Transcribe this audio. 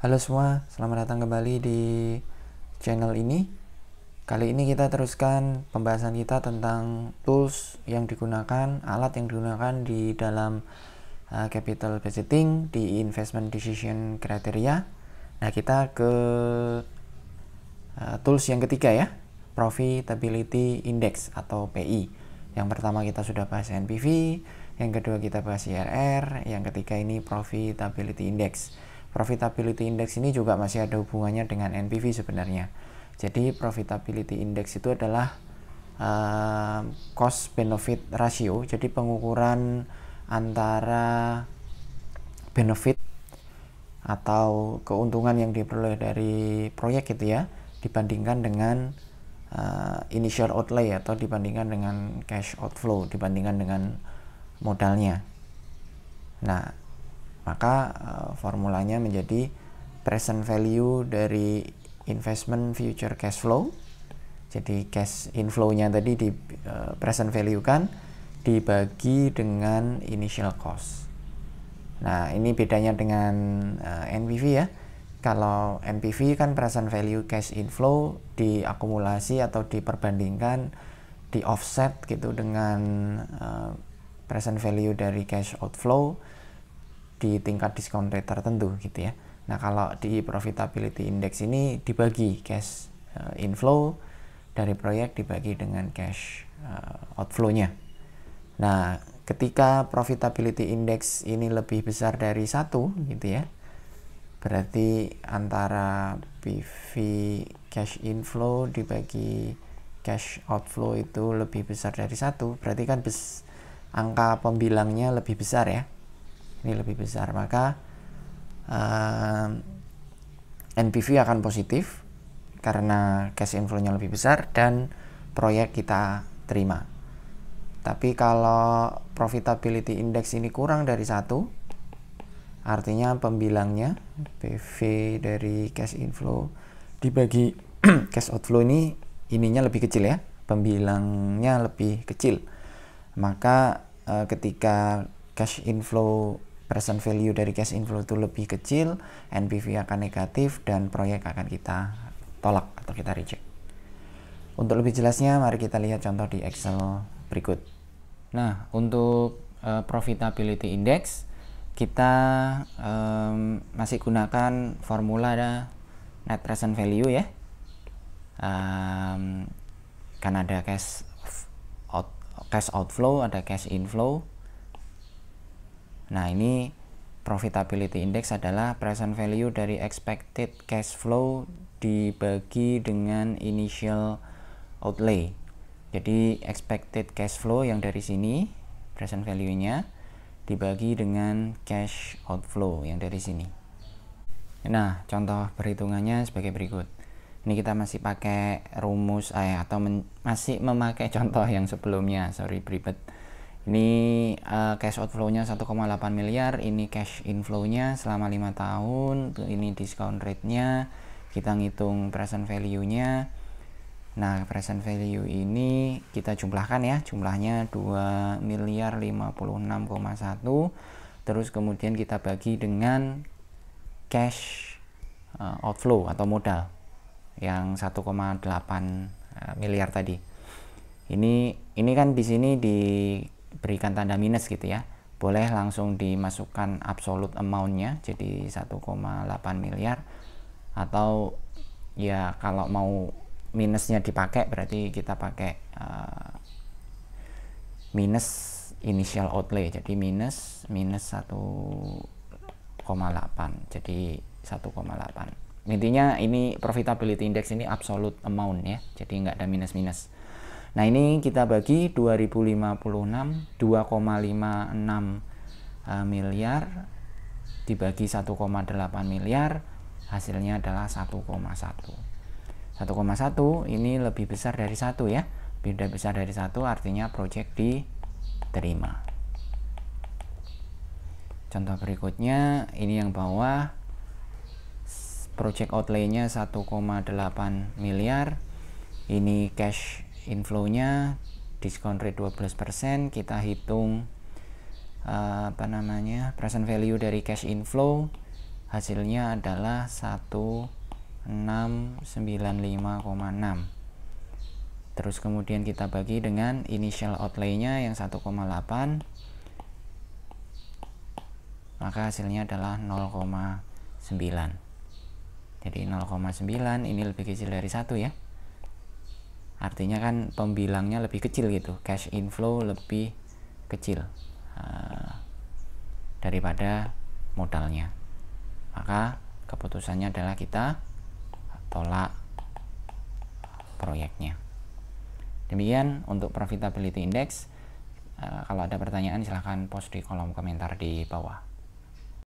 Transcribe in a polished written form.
Halo semua, selamat datang kembali di channel ini. Kali ini kita teruskan pembahasan kita tentang tools yang digunakan, alat yang digunakan di dalam capital budgeting di investment decision criteria. Nah, kita ke tools yang ketiga ya, profitability index atau PI. Yang pertama kita sudah bahas NPV, yang kedua kita bahas IRR, yang ketiga ini profitability index. Profitability index ini juga masih ada hubungannya dengan NPV sebenarnya. Jadi profitability index itu adalah cost benefit ratio, jadi pengukuran antara benefit atau keuntungan yang diperoleh dari proyek gitu ya, dibandingkan dengan initial outlay atau dibandingkan dengan cash outflow, dibandingkan dengan modalnya. Nah, maka formulanya menjadi present value dari investment future cash flow. Jadi cash inflow-nya tadi di present value kan dibagi dengan initial cost. Nah, ini bedanya dengan NPV ya. Kalau NPV kan present value cash inflow diakumulasi atau diperbandingkan, di offset gitu dengan present value dari cash outflow di tingkat discount rate tertentu gitu ya. Nah, kalau di profitability index ini dibagi cash inflow dari proyek dibagi dengan cash outflow-nya. Nah, ketika profitability index ini lebih besar dari 1 gitu ya, berarti antara PV cash inflow dibagi cash outflow itu lebih besar dari 1, berarti kan angka pembilangnya lebih besar ya. Ini lebih besar, maka NPV akan positif karena cash inflow-nya lebih besar dan proyek kita terima. Tapi kalau profitability index ini kurang dari 1, artinya pembilangnya PV dari cash inflow dibagi cash outflow ininya lebih kecil ya, pembilangnya lebih kecil. Maka ketika cash inflow present value dari cash inflow itu lebih kecil, NPV akan negatif dan proyek akan kita tolak atau kita reject. Untuk lebih jelasnya mari kita lihat contoh di Excel berikut. Nah, untuk profitability index kita masih gunakan formula net present value ya. Kan ada cash outflow, ada cash inflow. Nah, ini profitability index adalah present value dari expected cash flow dibagi dengan initial outlay. Jadi expected cash flow yang dari sini present value-nya dibagi dengan cash outflow yang dari sini. Nah, contoh perhitungannya sebagai berikut. Ini kita masih pakai rumus atau masih memakai contoh yang sebelumnya. Sorry, beribet. Ini cash outflow-nya 1,8 miliar, ini cash inflow-nya selama 5 tahun, ini discount rate-nya, kita ngitung present value-nya. Nah, present value ini kita jumlahkan ya, jumlahnya 2 miliar 56,1, terus kemudian kita bagi dengan cash outflow atau modal yang 1,8 miliar tadi. Ini kan di sini diberikan tanda minus gitu ya, boleh langsung dimasukkan absolute amount-nya jadi 1,8 miliar, atau ya kalau mau minusnya dipakai berarti kita pakai minus initial outlay, jadi minus 1,8 jadi 1,8. Intinya ini profitability index ini absolute amount ya, jadi nggak ada minus-minus. Nah, ini kita bagi 2056 2,56 miliar dibagi 1,8 miliar, hasilnya adalah 1,1. 1,1 ini lebih besar dari 1 ya. Beda besar dari 1 artinya project diterima. Contoh berikutnya, ini yang bawah project outlay-nya 1,8 miliar. Ini cash inflow-nya discount rate 12%, kita hitung present value dari cash inflow, hasilnya adalah 1695,6. Terus kemudian kita bagi dengan initial outlay-nya yang 1,8, maka hasilnya adalah 0,9. Jadi 0,9 ini lebih kecil dari 1 ya. Artinya kan pembilangnya lebih kecil gitu, cash inflow lebih kecil daripada modalnya. Maka keputusannya adalah kita tolak proyeknya. Demikian untuk profitability index. Kalau ada pertanyaan silahkan post di kolom komentar di bawah.